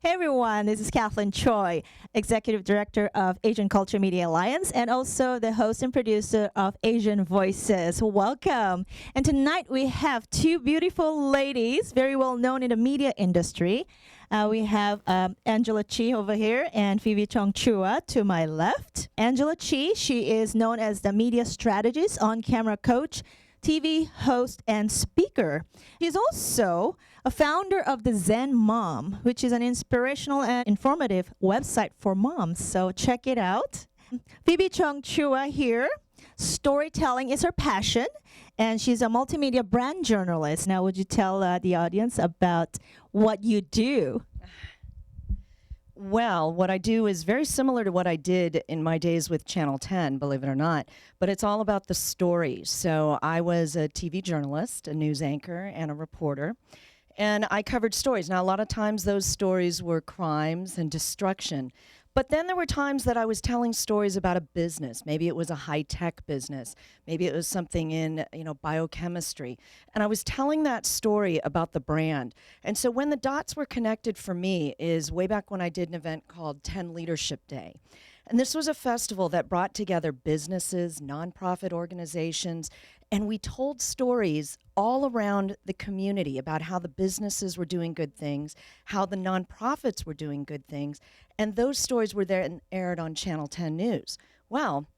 Hey everyone, this is Kathleen Choi, Executive Director of Asian Culture Media Alliance and also the host and producer of Asian Voices. Welcome. And tonight we have two beautiful ladies, very well known in the media industry. We have Angela Chi over here and Phoebe Chong Chua to my left. Angela Chi, she is known as the media strategist, on-camera coach, TV host, and speaker. She's also a founder of the Zen Mom, which is an inspirational and informative website for moms. So check it out. Phoebe Chong Chua here. Storytelling is her passion, and she's a multimedia brand journalist. Now, would you tell the audience about what you do? Well, what I do is very similar to what I did in my days with Channel 10, believe it or not, but it's all about the stories. So I was a TV journalist, a news anchor, and a reporter, and I covered stories. Now, a lot of times those stories were crimes and destruction, but then there were times that I was telling stories about a business. Maybe it was a high-tech business. Maybe it was something in, biochemistry. And I was telling that story about the brand. And so when the dots were connected for me is way back when I did an event called 10 Leadership Day. And this was a festival that brought together businesses, nonprofit organizations, and we told stories all around the community about how the businesses were doing good things, how the nonprofits were doing good things, and those stories were there and aired on Channel 10 News. Well,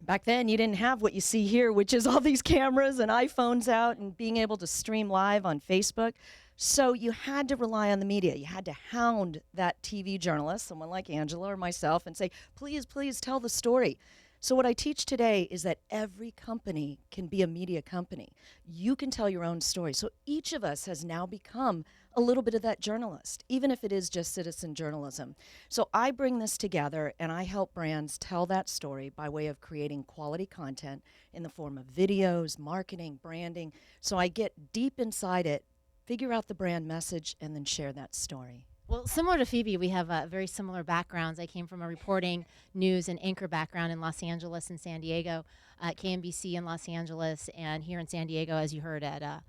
back then you didn't have what you see here, which is all these cameras and iPhones out and being able to stream live on Facebook. So you had to rely on the media. You had to hound that TV journalist, someone like Angela or myself, and say, please, please tell the story. So what I teach today is that every company can be a media company. You can tell your own story. So each of us has now become a little bit of that journalist, even if it is just citizen journalism. So I bring this together and I help brands tell that story by way of creating quality content in the form of videos, marketing, branding. So I get deep inside it, figure out the brand message, and then share that story. Well, similar to Phoebe, we have very similar backgrounds. I came from a reporting, news, and anchor background in Los Angeles and San Diego, at KMBC in Los Angeles, and here in San Diego, as you heard, at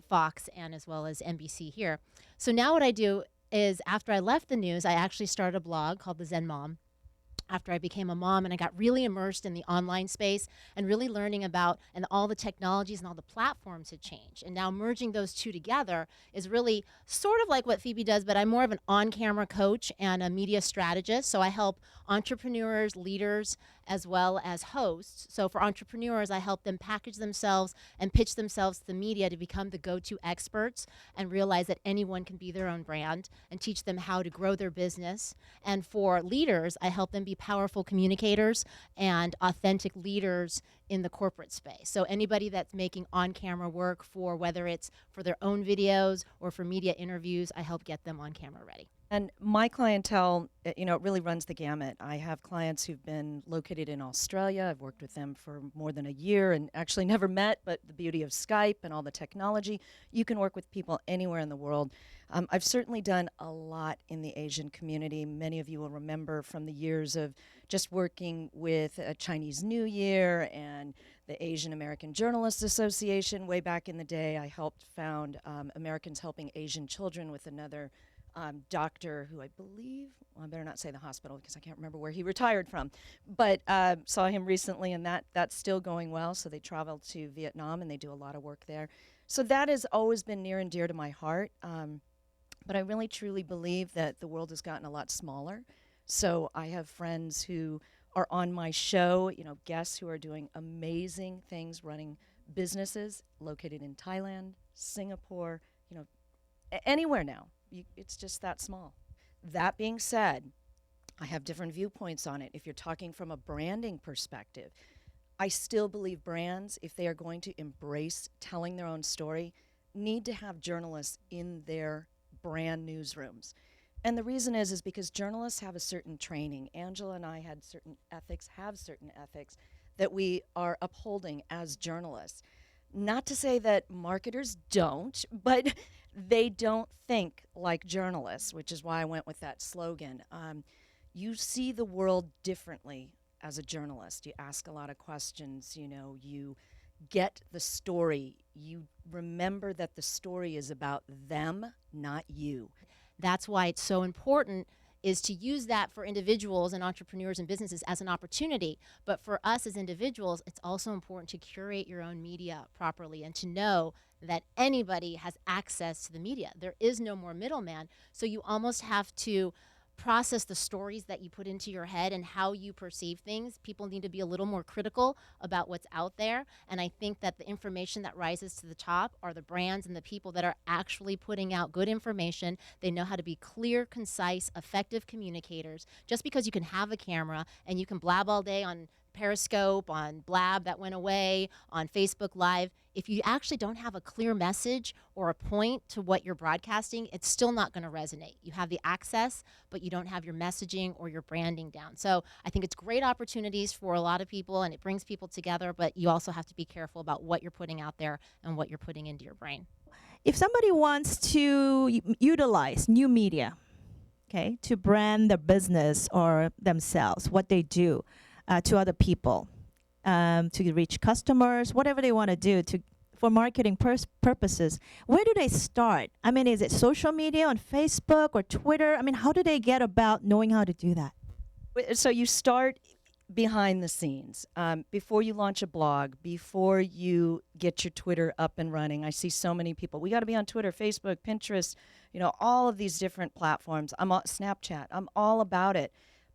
Fox, and as well as NBC here. So now what I do is, after I left the news, I actually started a blog called The Zen Mom, after I became a mom, and I got really immersed in the online space and really learning about and all the technologies and all the platforms had changed. And now merging those two together is really sort of like what Phoebe does, but I'm more of an on-camera coach and a media strategist. So I help entrepreneurs, leaders, as well as hosts. So for entrepreneurs, I help them package themselves and pitch themselves to the media to become the go-to experts and realize that anyone can be their own brand and teach them how to grow their business. And for leaders, I help them be powerful communicators and authentic leaders in the corporate space. So anybody that's making on-camera work for whether it's for their own videos or for media interviews, I help get them on camera ready. And my clientele, it really runs the gamut. I have clients who've been located in Australia. I've worked with them for more than a year and actually never met, but the beauty of Skype and all the technology, you can work with people anywhere in the world. I've certainly done a lot in the Asian community. Many of you will remember from the years of just working with Chinese New Year and the Asian American Journalists Association. Way back in the day, I helped found Americans Helping Asian Children with another doctor who I believe, well, I better not say the hospital because I can't remember where he retired from, but saw him recently, and that's still going well. So they traveled to Vietnam and they do a lot of work there. So that has always been near and dear to my heart. But I really truly believe that the world has gotten a lot smaller. So I have friends who are on my show, guests who are doing amazing things, running businesses located in Thailand, Singapore, anywhere now. It's just that small. That being said, I have different viewpoints on it. If you're talking from a branding perspective, I still believe brands, if they are going to embrace telling their own story, need to have journalists in their brand newsrooms. And the reason is because journalists have a certain training. Angela and I have certain ethics that we are upholding as journalists. Not to say that marketers don't, but they don't think like journalists, which is why I went with that slogan. You see the world differently as a journalist. You ask a lot of questions, you get the story. You remember that the story is about them, not you. That's why it's so important is to use that for individuals and entrepreneurs and businesses as an opportunity. But for us as individuals, it's also important to curate your own media properly and to know that anybody has access to the media. There is no more middleman. So you almost have to process the stories that you put into your head and how you perceive things. People need to be a little more critical about what's out there. And I think that the information that rises to the top are the brands and the people that are actually putting out good information. They know how to be clear, concise, effective communicators. Just because you can have a camera and you can blab all day on Periscope, on Blab that went away, on Facebook Live, if you actually don't have a clear message or a point to what you're broadcasting, it's still not going to resonate. You have the access, but you don't have your messaging or your branding down. So I think it's great opportunities for a lot of people, and it brings people together, but you also have to be careful about what you're putting out there and what you're putting into your brain. If somebody wants to utilize new media, okay, to brand their business or themselves, what they do to other people, to reach customers, whatever they want to do for marketing purposes, where do they start? I mean, is it social media on Facebook or Twitter? I mean, how do they get about knowing how to do that? So you start behind the scenes before you launch a blog, before you get your Twitter up and running. I see so many people. We got to be on Twitter, Facebook, Pinterest, all of these different platforms. I'm on Snapchat. I'm all about it.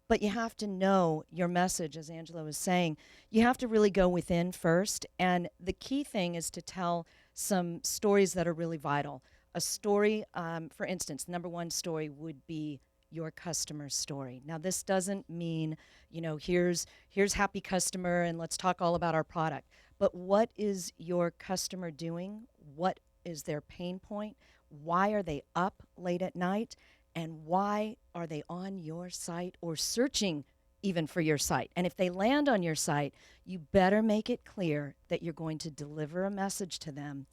But you have to know your message, as Angela was saying. You have to really go within first. And the key thing is to tell some stories that are really vital. A story, for instance, the number one story would be your customer story. Now, this doesn't mean, here's happy customer and let's talk all about our product. But what is your customer doing? What is their pain point? Why are they up late at night? And why are they on your site or searching even for your site? And if they land on your site, you better make it clear that you're going to deliver a message to them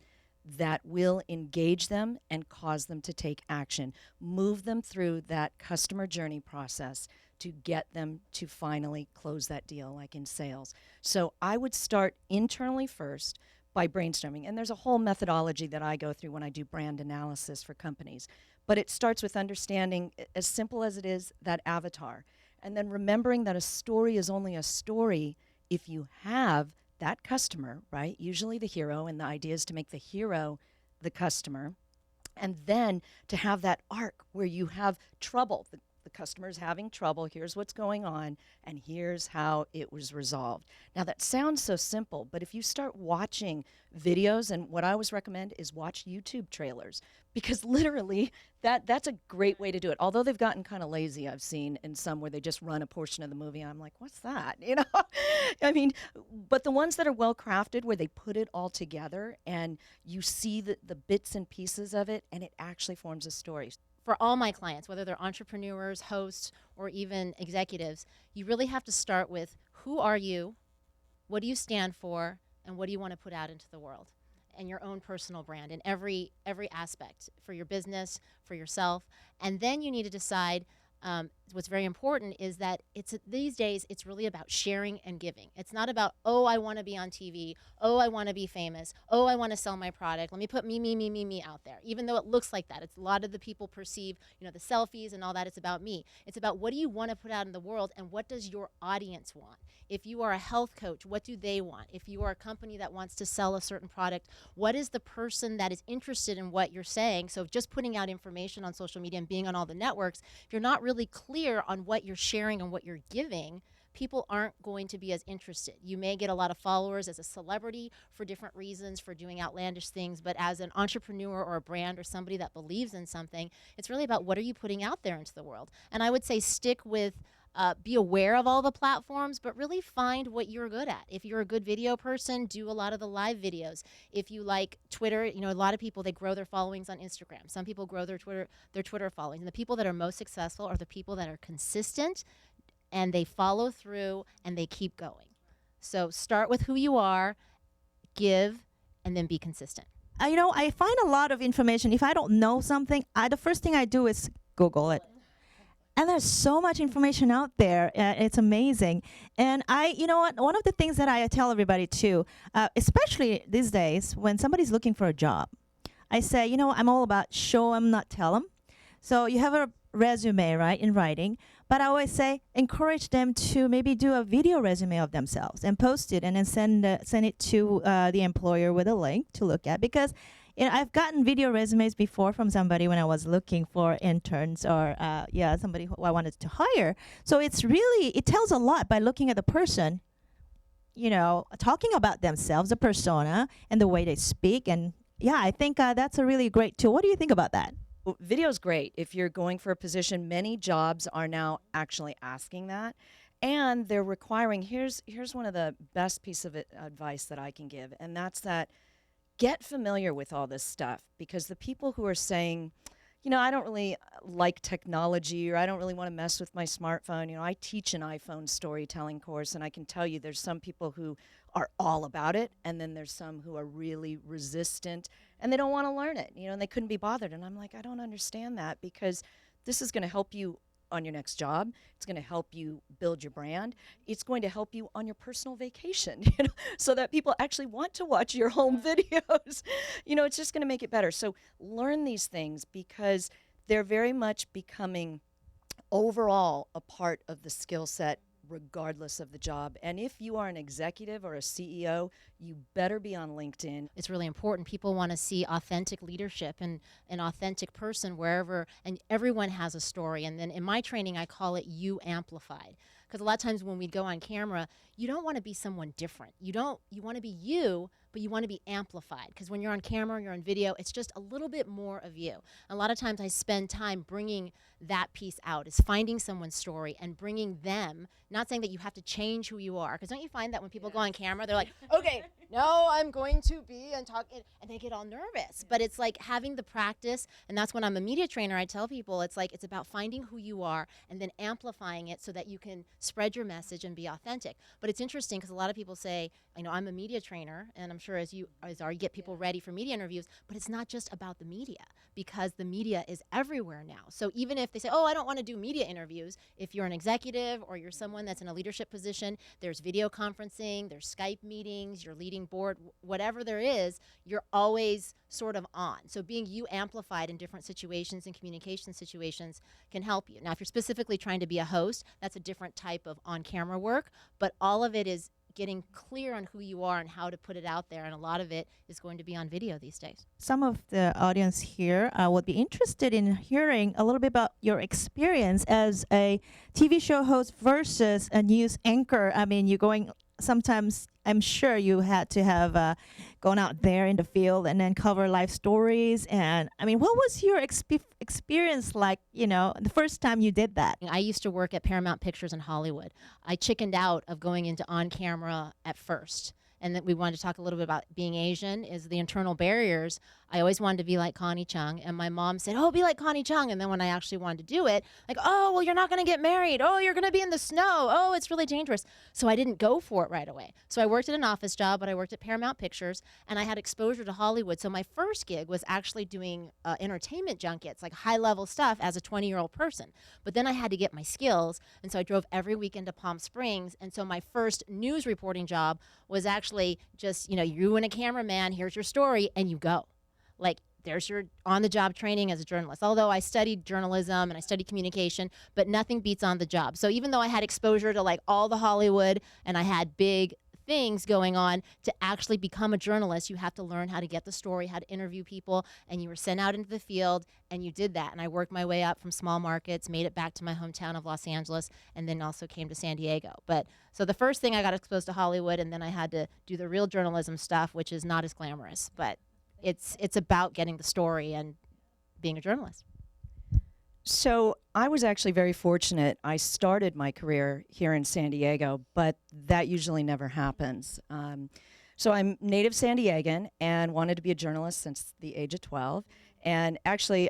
that will engage them and cause them to take action. Move them through that customer journey process to get them to finally close that deal, like in sales. So I would start internally first by brainstorming. And there's a whole methodology that I go through when I do brand analysis for companies. But it starts with understanding, as simple as it is, that avatar. And then remembering that a story is only a story if you have that customer, right? Usually the hero, and the idea is to make the hero the customer. And then to have that arc where you have trouble. The customer's having trouble, here's what's going on, and here's how it was resolved. Now that sounds so simple, but if you start watching videos, and what I always recommend is watch YouTube trailers, because literally that's a great way to do it. Although they've gotten kind of lazy, I've seen in some where they just run a portion of the movie, and I'm like, what's that? I mean, but the ones that are well crafted, where they put it all together and you see the bits and pieces of it, and it actually forms a story. For all my clients, whether they're entrepreneurs, hosts, or even executives, you really have to start with who are you, what do you stand for, and what do you want to put out into the world, and your own personal brand in every aspect for your business, for yourself. And then you need to decide what's very important is that these days it's really about sharing and giving. It's not about, oh, I want to be on TV, oh, I want to be famous, oh, I want to sell my product, let me put me out there. Even though it looks like that, it's a lot of the people perceive, the selfies and all that, it's about me. It's about what do you want to put out in the world, and what does your audience want? If you are a health coach, what do they want? If you are a company that wants to sell a certain product, what is the person that is interested in what you're saying? So just putting out information on social media and being on all the networks, if you're not really clear on what you're sharing and what you're giving, people aren't going to be as interested. You may get a lot of followers as a celebrity for different reasons, for doing outlandish things, but as an entrepreneur or a brand or somebody that believes in something, it's really about what are you putting out there into the world. And I would say stick with be aware of all the platforms, but really find what you're good at. If you're a good video person, do a lot of the live videos. If you like Twitter, a lot of people, they grow their followings on Instagram. Some people grow their Twitter followings. And the people that are most successful are the people that are consistent and they follow through and they keep going. So start with who you are, give, and then be consistent. I find a lot of information. If I don't know something, the first thing I do is Google it. And there's so much information out there. It's amazing. And one of the things that I tell everybody too, especially these days when somebody's looking for a job, I say, I'm all about show them, not tell them. So you have a resume, right, in writing. But I always say encourage them to maybe do a video resume of themselves and post it, and then send it to the employer with a link to look at. Because I've gotten video resumes before from somebody when I was looking for interns or somebody who I wanted to hire. So it tells a lot by looking at the person, talking about themselves, the persona, and the way they speak. And yeah, I think that's a really great tool. What do you think about that? Video is great. If you're going for a position, many jobs are now actually asking that. And they're requiring, here's one of the best piece of advice that I can give, and that's that get familiar with all this stuff, because the people who are saying, I don't really like technology, or I don't really want to mess with my smartphone. I teach an iPhone storytelling course, and I can tell you there's some people who are all about it, and then there's some who are really resistant, and they don't want to learn it, and they couldn't be bothered. And I'm like, I don't understand that, because this is going to help you on your next job. It's going to help you build your brand. It's going to help you on your personal vacation, so that people actually want to watch your home videos. It's just going to make it better. So learn these things, because they're very much becoming overall a part of the skill set, regardless of the job. And if you are an executive or a CEO, you better be on LinkedIn. It's really important. People want to see authentic leadership and an authentic person wherever, and everyone has a story. And then in my training, I call it you amplified. Because a lot of times when we go on camera, you don't want to be someone different. You want to be you, but you want to be amplified. Because when you're on camera, you're on video, it's just a little bit more of you. A lot of times I spend time bringing that piece out, is finding someone's story and bringing them, not saying that you have to change who you are. Because don't you find that when people go on camera, they're like, okay, no, I'm going to be and talk, and they get all nervous. But it's like having the practice, and that's when I'm a media trainer, I tell people, it's about finding who you are and then amplifying it so that you can spread your message and be authentic. But it's interesting because a lot of people say, I'm a media trainer, and I'm sure as you get people ready for media interviews, but it's not just about the media, because the media is everywhere now. So even if they say, I don't want to do media interviews, if you're an executive or you're someone that's in a leadership position, there's video conferencing, there's Skype meetings, you're leading board, whatever there is, you're always sort of on. So being you amplified in different situations and communication situations can help you. Now, if you're specifically trying to be a host, that's a different type of on-camera work, but all of it is getting clear on who you are and how to put it out there, and a lot of it is going to be on video these days. Some of the audience here would be interested in hearing a little bit about your experience as a TV show host versus a news anchor. I mean, sometimes I'm sure you had to have gone out there in the field and then cover live stories. And I mean, what was your experience like, the first time you did that? I used to work at Paramount Pictures in Hollywood. I chickened out of going into on camera at first. And then we wanted to talk a little bit about being Asian, is the internal barriers. I always wanted to be like Connie Chung, and my mom said, be like Connie Chung. And then when I actually wanted to do it, well, you're not going to get married. You're going to be in the snow. It's really dangerous. So I didn't go for it right away. So I worked at an office job, but I worked at Paramount Pictures, and I had exposure to Hollywood. So my first gig was actually doing entertainment junkets, like high-level stuff as a 20-year-old person. But then I had to get my skills, and so I drove every weekend to Palm Springs. And so my first news reporting job was actually just, you and a cameraman, here's your story, and you go. There's your on-the-job training as a journalist. Although I studied journalism and I studied communication, but nothing beats on the job. So even though I had exposure to all the Hollywood and I had big things going on, to actually become a journalist, you have to learn how to get the story, how to interview people, and you were sent out into the field, and you did that. And I worked my way up from small markets, made it back to my hometown of Los Angeles, and then also came to San Diego. But so the first thing, I got exposed to Hollywood, and then I had to do the real journalism stuff, which is not as glamorous, but it's about getting the story and being a journalist. So I was actually very fortunate. I started my career here in San Diego, but that usually never happens. So I'm native San Diegan and wanted to be a journalist since the age of 12. And actually,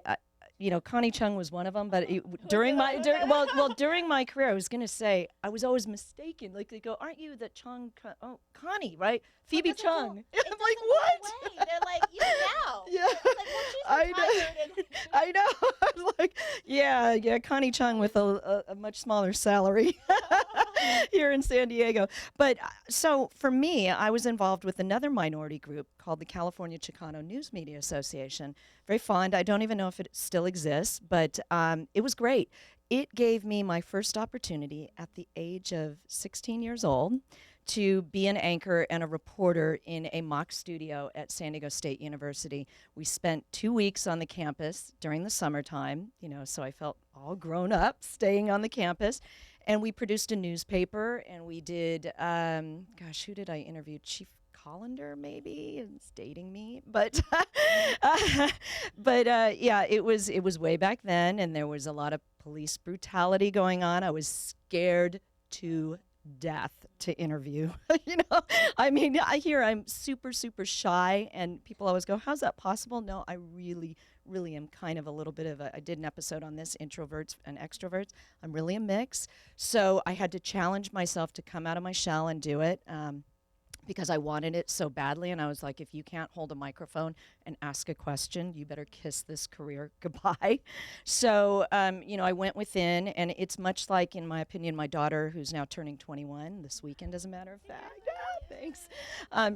Connie Chung was one of them. But during my career, I was going to say I was always mistaken. Like they go, "Aren't you the Chung? Connie, right? Phoebe Chung." I'm like, what? They're like, even now. Yeah, I know. I know. I was like, yeah, Connie Chung with a much smaller salary. here in San Diego. But so for me, I was involved with another minority group called the California Chicano News Media Association. Very fond. I don't even know if it still exists, but it was great. It gave me my first opportunity at the age of 16 years old to be an anchor and a reporter in a mock studio at San Diego State University. We spent 2 weeks on the campus during the summertime, so I felt all grown up staying on the campus. And we produced a newspaper, and we did, who did I interview? Chief Collender, maybe? It's dating me, but yeah, it was way back then, and there was a lot of police brutality going on. I was scared to death to interview. I mean, I hear I'm super, super shy, and people always go, how's that possible? No, I really am kind of a little bit of I did an episode on this, introverts and extroverts. I'm really a mix. So I had to challenge myself to come out of my shell and do it. Because I wanted it so badly, and I was like, if you can't hold a microphone and ask a question, you better kiss this career goodbye. So, I went within, and it's much like, in my opinion, my daughter, who's now turning 21 this weekend, as a matter of fact. Thanks.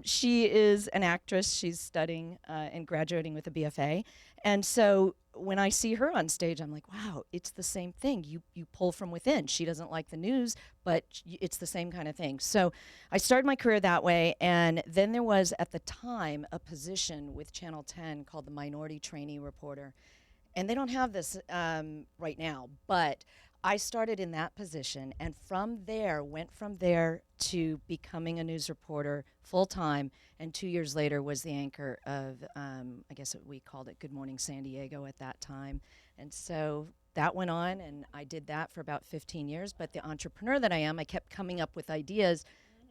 She is an actress. She's studying and graduating with a BFA. And so when I see her on stage, I'm like, wow, it's the same thing. You pull from within. She doesn't like the news, but it's the same kind of thing. So I started my career that way. And then there was, at the time, a position with Channel 10 called the Minority Trainee Reporter. And they don't have this right now, but I started in that position, and went from there to becoming a news reporter full-time, and 2 years later was the anchor of, I guess we called it Good Morning San Diego at that time. And so that went on, and I did that for about 15 years. But the entrepreneur that I am, I kept coming up with ideas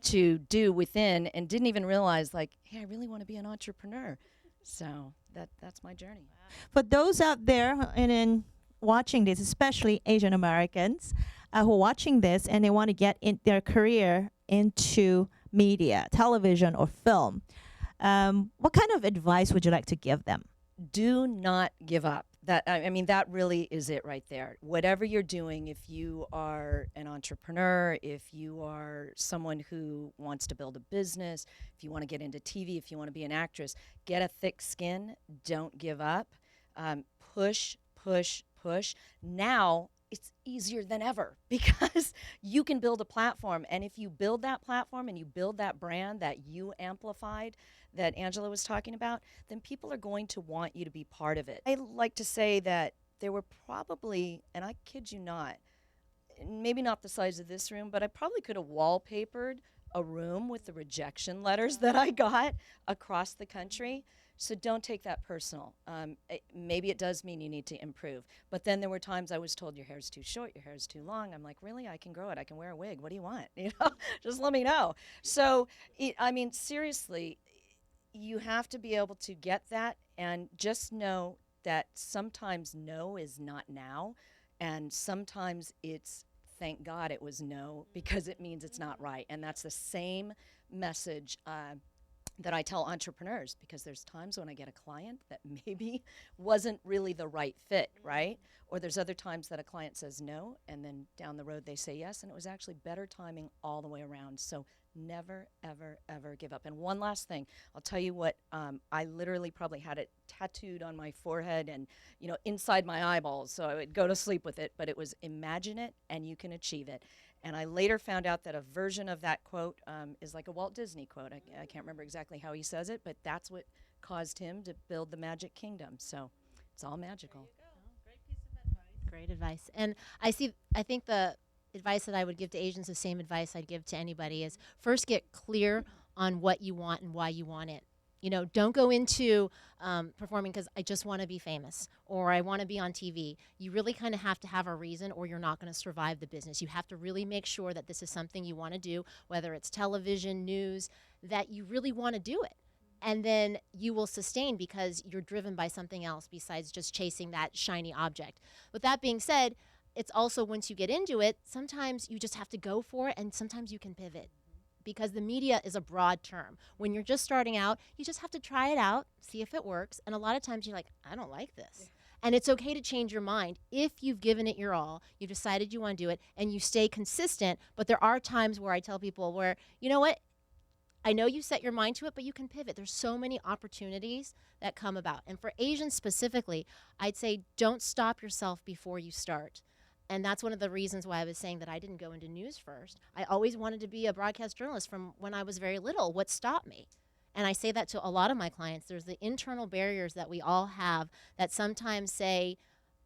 to do within, and didn't even realize, like, hey, I really want to be an entrepreneur. So that's my journey. For those out there and in watching this, especially Asian Americans who are watching this and they want to get in their career into media, television or film, what kind of advice would you like to give them? Do not give up. That really is it right there. Whatever you're doing, if you are an entrepreneur, if you are someone who wants to build a business, if you want to get into TV, if you want to be an actress, get a thick skin. Don't give up. Push. Now it's easier than ever because you can build a platform. And if you build that platform and you build that brand that you amplified, that Angela was talking about, then people are going to want you to be part of it. I like to say that there were probably, and I kid you not, maybe not the size of this room, but I probably could have wallpapered a room with the rejection letters that I got across the country. So don't take that personal. Maybe it does mean you need to improve. But then there were times I was told, your hair's too short, your hair's too long. I'm like, really? I can grow it. I can wear a wig. What do you want? Just let me know. So, seriously, you have to be able to get that, and just know that sometimes no is not now, and sometimes it's thank God it was no, because it means it's not right. And that's the same message that I tell entrepreneurs, because there's times when I get a client that maybe wasn't really the right fit, right? Or there's other times that a client says no, and then down the road they say yes, and it was actually better timing all the way around. So never, ever, ever give up. And one last thing, I'll tell you what, I literally probably had it tattooed on my forehead and, inside my eyeballs, so I would go to sleep with it, but it was, imagine it and you can achieve it. And I later found out that a version of that quote is like a Walt Disney quote. I can't remember exactly how he says it, but that's what caused him to build the Magic Kingdom. So it's all magical. Great piece of advice. Great advice. And I think the advice that I would give to Asians, the same advice I'd give to anybody, is first get clear on what you want and why you want it. Don't go into performing because I just want to be famous or I want to be on TV. You really kind of have to have a reason, or you're not going to survive the business. You have to really make sure that this is something you want to do, whether it's television, news, that you really want to do it. And then you will sustain because you're driven by something else besides just chasing that shiny object. With that being said, it's also, once you get into it, sometimes you just have to go for it, and sometimes you can pivot. Because the media is a broad term. When you're just starting out, you just have to try it out, see if it works. And a lot of times you're like, I don't like this. And it's okay to change your mind if you've given it your all, you've decided you want to do it, and you stay consistent. But there are times where I tell people where, you know what, I know you set your mind to it, but you can pivot. There's so many opportunities that come about. And for Asians specifically, I'd say don't stop yourself before you start. And that's one of the reasons why I was saying that I didn't go into news first. I always wanted to be a broadcast journalist from when I was very little. What stopped me? And I say that to a lot of my clients. There's the internal barriers that we all have that sometimes say,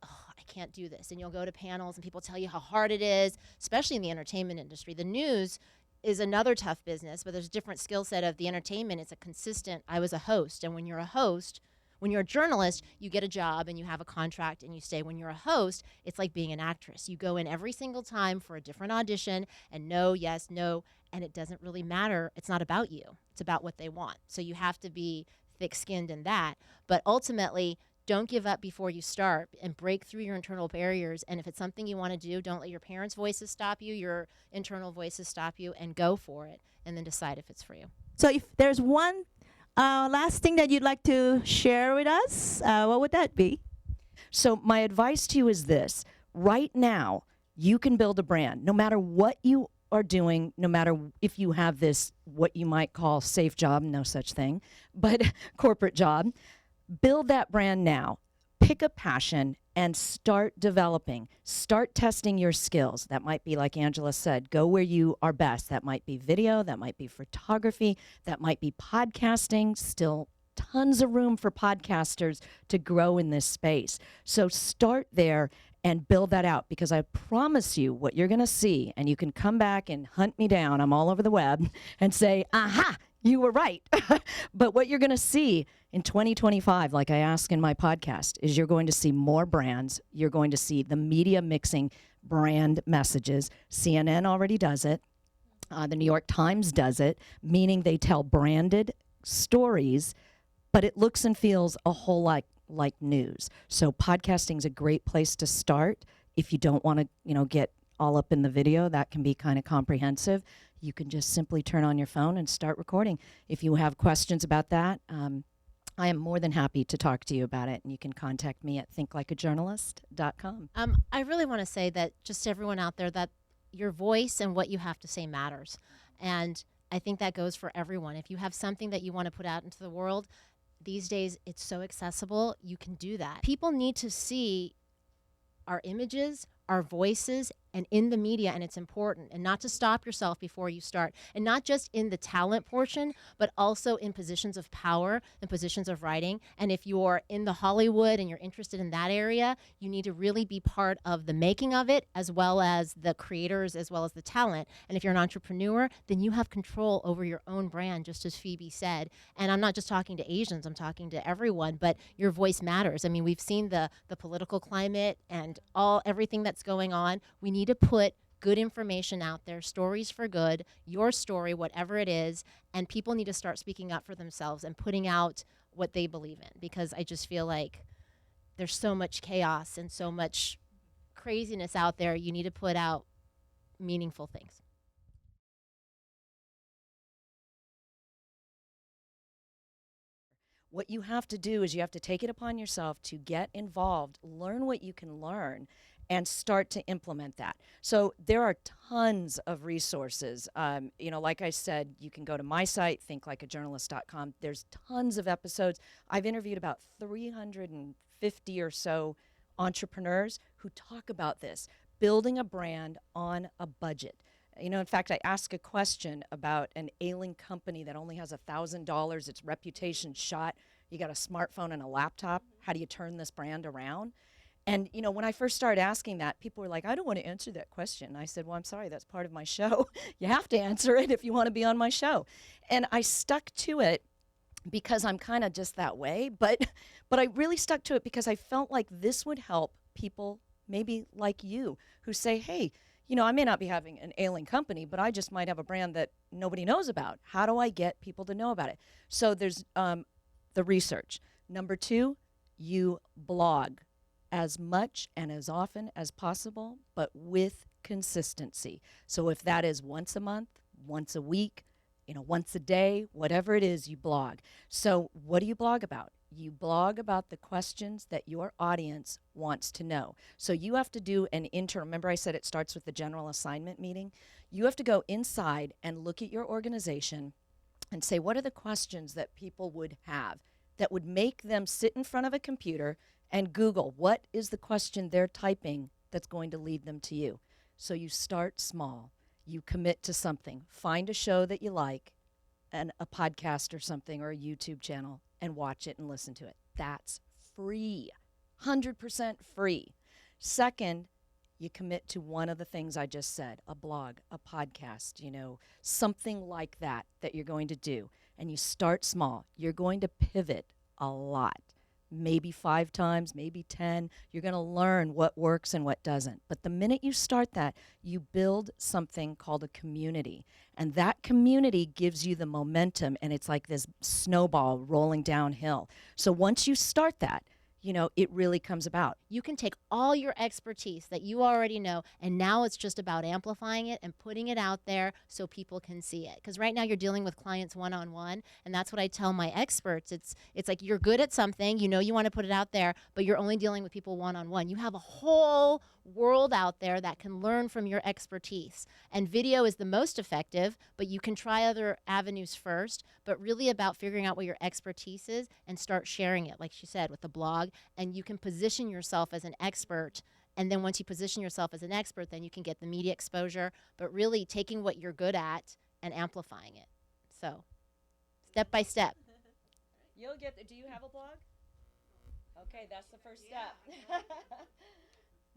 oh, I can't do this. And you'll go to panels and people tell you how hard it is, especially in the entertainment industry. The news is another tough business, but there's a different skill set of the entertainment. It's a consistent, I was a host. And when you're a host, when you're a journalist, you get a job and you have a contract and you stay. When you're a host, it's like being an actress. You go in every single time for a different audition and no, yes, no, and it doesn't really matter. It's not about you. It's about what they want. So you have to be thick-skinned in that. But ultimately, don't give up before you start and break through your internal barriers. And if it's something you want to do, don't let your parents' voices stop you, your internal voices stop you, and go for it and then decide if it's for you. So if there's one last thing that you'd like to share with us, what would that be? So my advice to you is this. Right now, you can build a brand. No matter what you are doing, no matter if you have this, what you might call safe job, no such thing, but corporate job, build that brand now. Pick a passion and start developing. Start testing your skills. That might be, like Angela said, go where you are best. That might be video, that might be photography, that might be podcasting. Still tons of room for podcasters to grow in this space. So start there and build that out, because I promise you what you're going to see, and you can come back and hunt me down, I'm all over the web, and say, aha, you were right. But what you're going to see in 2025, like I ask in my podcast, is you're going to see more brands. You're going to see the media mixing brand messages. CNN already does it. The New York Times does it, meaning they tell branded stories, but it looks and feels a whole lot like news. So podcasting is a great place to start. If you don't want to, get all up in the video, that can be kind of comprehensive. You can just simply turn on your phone and start recording. If you have questions about that, I am more than happy to talk to you about it, and you can contact me at thinklikeajournalist.com. I really want to say that just to everyone out there, that your voice and what you have to say matters. And I think that goes for everyone. If you have something that you want to put out into the world, these days it's so accessible, you can do that. People need to see our images, our voices, and in the media, and it's important. And not to stop yourself before you start. And not just in the talent portion, but also in positions of power and positions of writing. And if you're in the Hollywood and you're interested in that area, you need to really be part of the making of it, as well as the creators, as well as the talent. And if you're an entrepreneur, then you have control over your own brand, just as Phoebe said. And I'm not just talking to Asians, I'm talking to everyone, but your voice matters. I mean, we've seen the political climate and everything that's going on. We need to put good information out there, stories for good, your story, whatever it is, and people need to start speaking up for themselves and putting out what they believe in, because I just feel like there's so much chaos and so much craziness out there. You need to put out meaningful things. What you have to do is you have to take it upon yourself to get involved, learn what you can learn, and start to implement that. So there are tons of resources. Like I said, you can go to my site, thinklikeajournalist.com. There's tons of episodes. I've interviewed about 350 or so entrepreneurs who talk about this, building a brand on a budget. In fact, I asked a question about an ailing company that only has $1,000, its reputation shot. You got a smartphone and a laptop. How do you turn this brand around? And, when I first started asking that, people were like, I don't want to answer that question. I said, well, I'm sorry, that's part of my show. You have to answer it if you want to be on my show. And I stuck to it because I'm kind of just that way. But I really stuck to it because I felt like this would help people maybe like you who say, hey, I may not be having an ailing company, but I just might have a brand that nobody knows about. How do I get people to know about it? So there's the research. Number 2, you blog as much and as often as possible, but with consistency. So if that is once a month, once a week, once a day, whatever it is, you blog. So what do you blog about? You blog about the questions that your audience wants to know. So you have to do an internal, remember I said it starts with the general assignment meeting? You have to go inside and look at your organization and say, what are the questions that people would have that would make them sit in front of a computer and Google what is the question they're typing that's going to lead them to you. So you start small. You commit to something. Find a show that you like, and a podcast or something, or a YouTube channel, and watch it and listen to it. That's free, 100% free. Second, you commit to one of the things I just said, a blog, a podcast, something like that you're going to do. And you start small. You're going to pivot a lot, maybe 5 times, maybe 10. You're going to learn what works and what doesn't. But the minute you start that, you build something called a community. And that community gives you the momentum, and it's like this snowball rolling downhill. So once you start that, it really comes about. You can take all your expertise that you already know, and now it's just about amplifying it and putting it out there so people can see it. Because right now you're dealing with clients one-on-one, and that's what I tell my experts. It's like you're good at something, you want to put it out there, but you're only dealing with people one-on-one. You have a whole world out there that can learn from your expertise. And video is the most effective, but you can try other avenues first, but really about figuring out what your expertise is and start sharing it, like she said, with the blog. And you can position yourself as an expert. And then once you position yourself as an expert, then you can get the media exposure, but really taking what you're good at and amplifying it. So step by step. You'll get do you have a blog? Okay, that's the first step.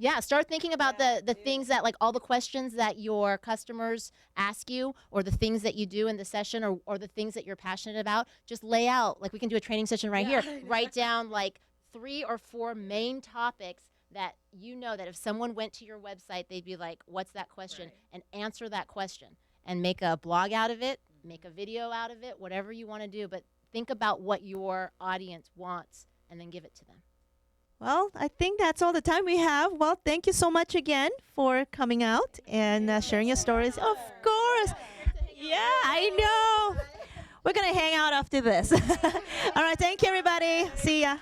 Yeah, start thinking about the things that, like all the questions that your customers ask you, or the things that you do in the session, or the things that you're passionate about. Just lay out, like we can do a training session right here. Write down like 3 or 4 main topics that that if someone went to your website, they'd be like, what's that question? And answer that question and make a blog out of it, make a video out of it, whatever you want to do. But think about what your audience wants and then give it to them. Well, I think that's all the time we have. Well, thank you so much again for coming out and sharing your stories. Of course. Yeah, I know. We're going to hang out after this. All right. Thank you, everybody. See ya.